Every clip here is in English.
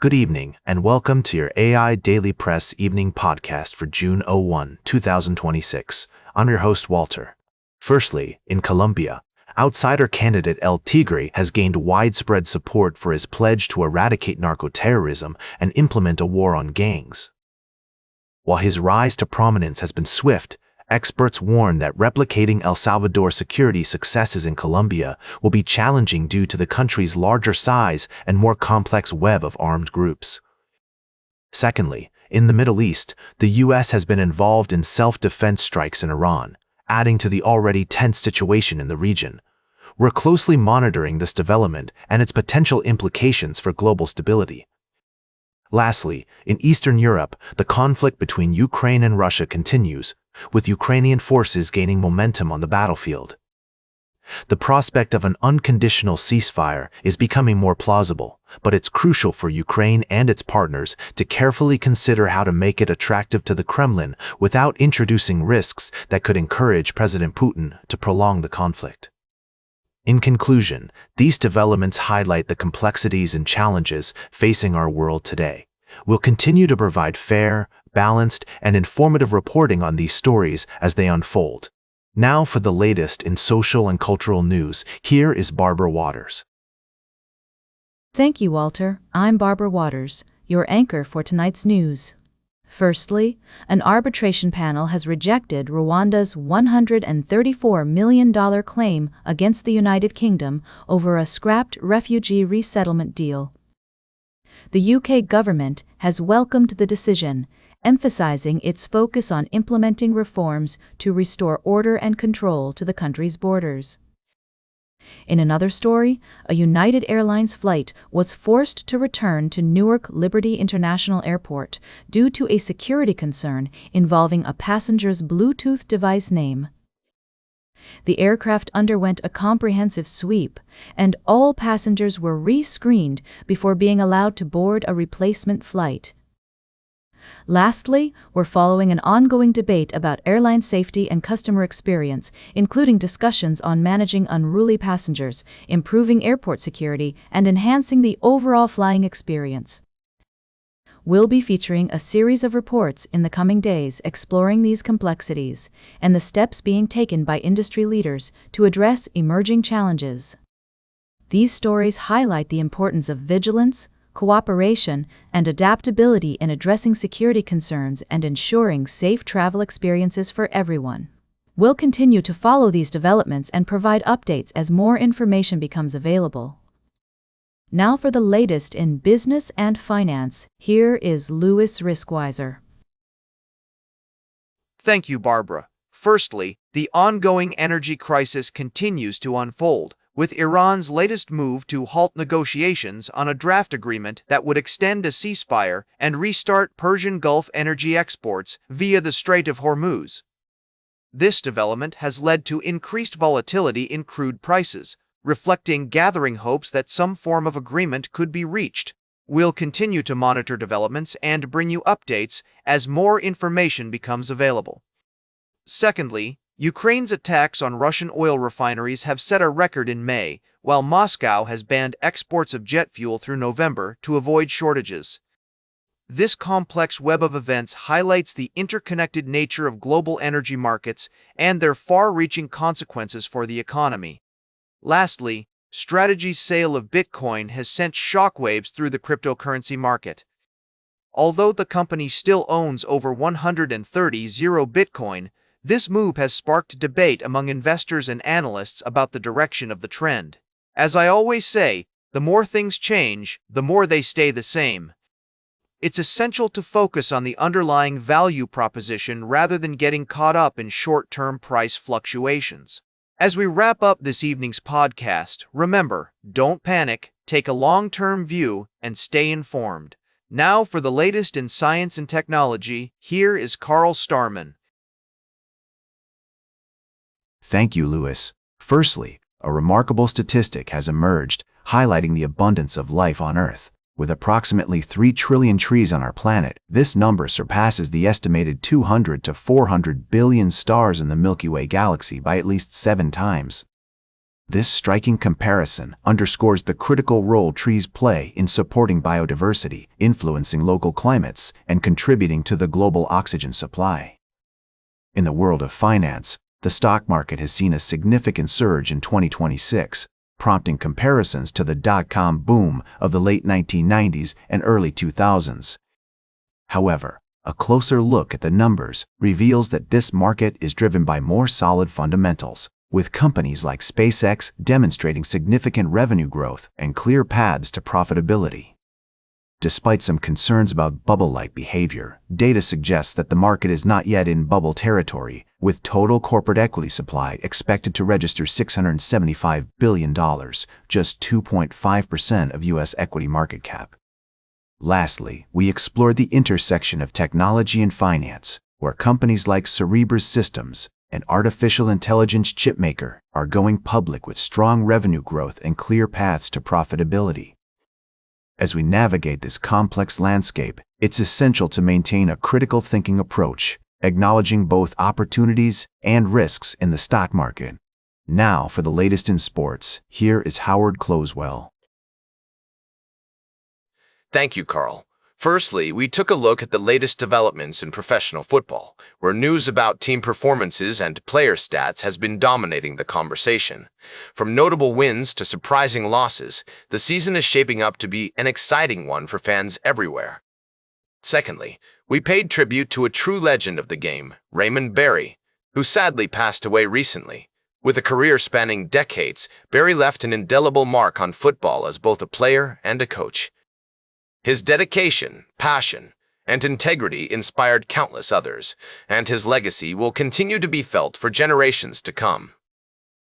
Good evening, and welcome to your AI Daily Press evening podcast for June 1, 2026. I'm your host, Walter. Firstly, in Colombia, outsider candidate El Tigre has gained widespread support for his pledge to eradicate narco-terrorism and implement a war on gangs. While his rise to prominence has been swift, experts warn that replicating El Salvador's security successes in Colombia will be challenging due to the country's larger size and more complex web of armed groups. Secondly, in the Middle East, the U.S. has been involved in self-defense strikes in Iran, adding to the already tense situation in the region. We're closely monitoring this development and its potential implications for global stability. Lastly, in Eastern Europe, the conflict between Ukraine and Russia continues, with Ukrainian forces gaining momentum on the battlefield. The prospect of an unconditional ceasefire is becoming more plausible, but it's crucial for Ukraine and its partners to carefully consider how to make it attractive to the Kremlin without introducing risks that could encourage President Putin to prolong the conflict. In conclusion, these developments highlight the complexities and challenges facing our world today. We'll continue to provide fair, balanced, and informative reporting on these stories as they unfold. Now for the latest in social and cultural news, here is Barbara Waters. Thank you, Walter. I'm Barbara Waters, your anchor for tonight's news. Firstly, an arbitration panel has rejected Rwanda's $134 million claim against the United Kingdom over a scrapped refugee resettlement deal. The UK government has welcomed the decision, emphasizing its focus on implementing reforms to restore order and control to the country's borders. In another story, a United Airlines flight was forced to return to Newark Liberty International Airport due to a security concern involving a passenger's Bluetooth device name. The aircraft underwent a comprehensive sweep, and all passengers were re-screened before being allowed to board a replacement flight. Lastly, we're following an ongoing debate about airline safety and customer experience, including discussions on managing unruly passengers, improving airport security, and enhancing the overall flying experience. We'll be featuring a series of reports in the coming days exploring these complexities and the steps being taken by industry leaders to address emerging challenges. These stories highlight the importance of vigilance, cooperation, and adaptability in addressing security concerns and ensuring safe travel experiences for everyone. We'll continue to follow these developments and provide updates as more information becomes available. Now for the latest in business and finance, here is Louis Riskweiser. Thank you, Barbara. Firstly, the ongoing energy crisis continues to unfold, with Iran's latest move to halt negotiations on a draft agreement that would extend a ceasefire and restart Persian Gulf energy exports via the Strait of Hormuz. This development has led to increased volatility in crude prices, reflecting gathering hopes that some form of agreement could be reached. We'll continue to monitor developments and bring you updates as more information becomes available. Secondly, Ukraine's attacks on Russian oil refineries have set a record in May, while Moscow has banned exports of jet fuel through November to avoid shortages. This complex web of events highlights the interconnected nature of global energy markets and their far-reaching consequences for the economy. Lastly, Strategy's sale of Bitcoin has sent shockwaves through the cryptocurrency market. Although the company still owns over 130 Bitcoin, this move has sparked debate among investors and analysts about the direction of the trend. As I always say, the more things change, the more they stay the same. It's essential to focus on the underlying value proposition rather than getting caught up in short-term price fluctuations. As we wrap up this evening's podcast, remember, don't panic, take a long-term view, and stay informed. Now for the latest in science and technology, here is Carl Starman. Thank you, Louis. Firstly, a remarkable statistic has emerged highlighting the abundance of life on Earth. With approximately 3 trillion trees on our planet, this number surpasses the estimated 200 to 400 billion stars in the Milky Way galaxy by at least 7 times. This striking comparison underscores the critical role trees play in supporting biodiversity, influencing local climates, and contributing to the global oxygen supply. In the world of finance, the stock market has seen a significant surge in 2026, prompting comparisons to the dot-com boom of the late 1990s and early 2000s. However, a closer look at the numbers reveals that this market is driven by more solid fundamentals, with companies like SpaceX demonstrating significant revenue growth and clear paths to profitability. Despite some concerns about bubble-like behavior, data suggests that the market is not yet in bubble territory, with total corporate equity supply expected to register $675 billion, just 2.5% of U.S. equity market cap. Lastly, we explored the intersection of technology and finance, where companies like Cerebras Systems, an artificial intelligence chipmaker, are going public with strong revenue growth and clear paths to profitability. As we navigate this complex landscape, it's essential to maintain a critical thinking approach, acknowledging both opportunities and risks in the stock market. Now, for the latest in sports, here is Howard Closewell. Thank you, Carl. Firstly, we took a look at the latest developments in professional football, where news about team performances and player stats has been dominating the conversation. From notable wins to surprising losses, the season is shaping up to be an exciting one for fans everywhere. Secondly, we paid tribute to a true legend of the game, Raymond Barry, who sadly passed away recently. With a career spanning decades, Barry left an indelible mark on football as both a player and a coach. His dedication, passion, and integrity inspired countless others, and his legacy will continue to be felt for generations to come.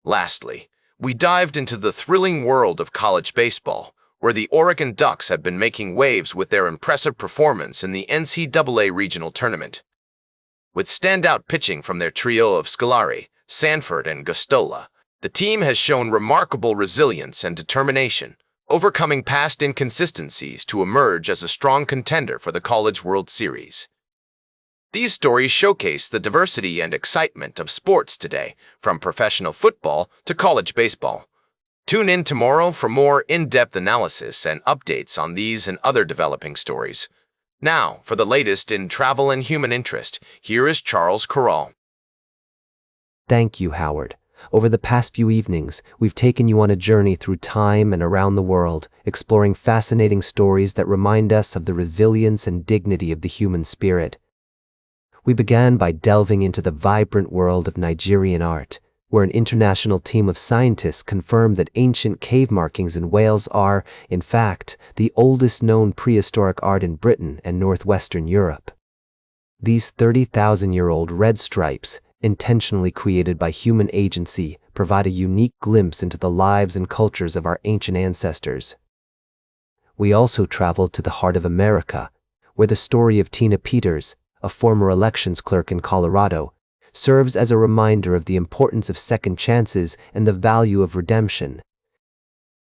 Lastly, we dived into the thrilling world of college baseball, where the Oregon Ducks have been making waves with their impressive performance in the NCAA regional tournament. With standout pitching from their trio of Scolari, Sanford, and Gostola, the team has shown remarkable resilience and determination, overcoming past inconsistencies to emerge as a strong contender for the College World Series. These stories showcase the diversity and excitement of sports today, from professional football to college baseball. Tune in tomorrow for more in-depth analysis and updates on these and other developing stories. Now, for the latest in travel and human interest, here is Charles Corral. Thank you, Howard. Over the past few evenings, we've taken you on a journey through time and around the world, exploring fascinating stories that remind us of the resilience and dignity of the human spirit. We began by delving into the vibrant world of Nigerian art, where an international team of scientists confirmed that ancient cave markings in Wales are, in fact, the oldest known prehistoric art in Britain and northwestern Europe. These 30,000-year-old red stripes, intentionally created by human agency, provide a unique glimpse into the lives and cultures of our ancient ancestors. We also traveled to the heart of America, where the story of Tina Peters, a former elections clerk in Colorado, serves as a reminder of the importance of second chances and the value of redemption.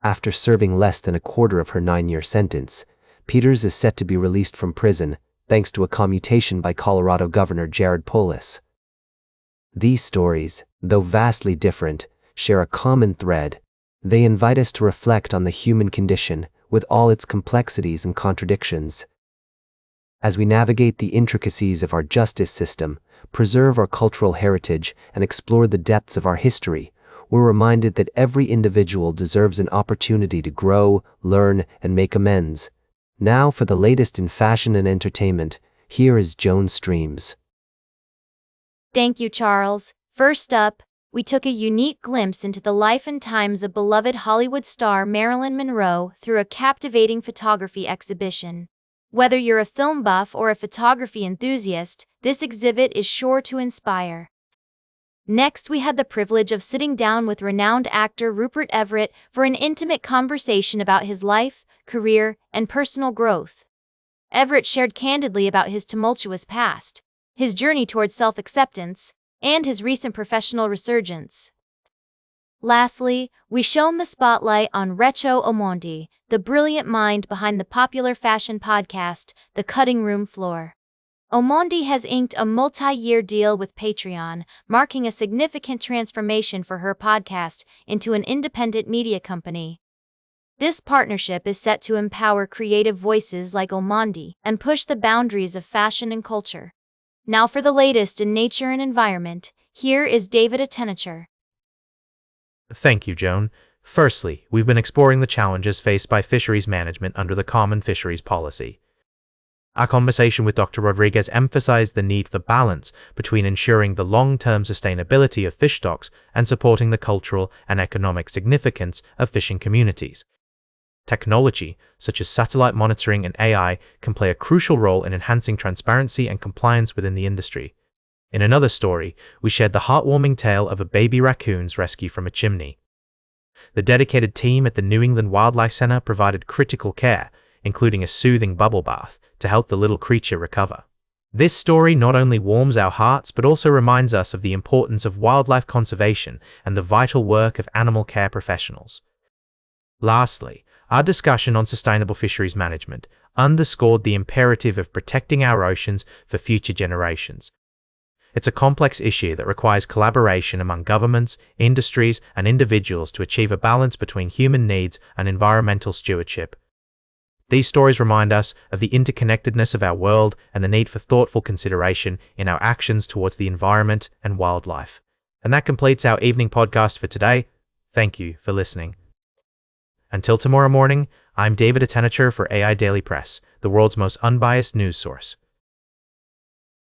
After serving less than a quarter of her 9-year sentence, Peters is set to be released from prison, thanks to a commutation by Colorado Governor Jared Polis. These stories, though vastly different, share a common thread. They invite us to reflect on the human condition, with all its complexities and contradictions. As we navigate the intricacies of our justice system, preserve our cultural heritage, and explore the depths of our history, we're reminded that every individual deserves an opportunity to grow, learn, and make amends. Now for the latest in fashion and entertainment, here is Joan Streams. Thank you, Charles. First up, we took a unique glimpse into the life and times of beloved Hollywood star Marilyn Monroe through a captivating photography exhibition. Whether you're a film buff or a photography enthusiast, this exhibit is sure to inspire. Next, we had the privilege of sitting down with renowned actor Rupert Everett for an intimate conversation about his life, career, and personal growth. Everett shared candidly about his tumultuous past, his journey towards self-acceptance, and his recent professional resurgence. Lastly, we shone the spotlight on Recho Omondi, the brilliant mind behind the popular fashion podcast, The Cutting Room Floor. Omondi has inked a multi-year deal with Patreon, marking a significant transformation for her podcast into an independent media company. This partnership is set to empower creative voices like Omondi and push the boundaries of fashion and culture. Now for the latest in nature and environment, here is David Attenacher. Thank you, Joan. Firstly, we've been exploring the challenges faced by fisheries management under the Common Fisheries Policy. Our conversation with Dr. Rodriguez emphasized the need for balance between ensuring the long-term sustainability of fish stocks and supporting the cultural and economic significance of fishing communities. Technology, such as satellite monitoring and AI, can play a crucial role in enhancing transparency and compliance within the industry. In another story, we shared the heartwarming tale of a baby raccoon's rescue from a chimney. The dedicated team at the New England Wildlife Center provided critical care, including a soothing bubble bath, to help the little creature recover. This story not only warms our hearts but also reminds us of the importance of wildlife conservation and the vital work of animal care professionals. Lastly, our discussion on sustainable fisheries management underscored the imperative of protecting our oceans for future generations. It's a complex issue that requires collaboration among governments, industries, and individuals to achieve a balance between human needs and environmental stewardship. These stories remind us of the interconnectedness of our world and the need for thoughtful consideration in our actions towards the environment and wildlife. And that completes our evening podcast for today. Thank you for listening. Until tomorrow morning, I'm David Attenacher for AI Daily Press, the world's most unbiased news source.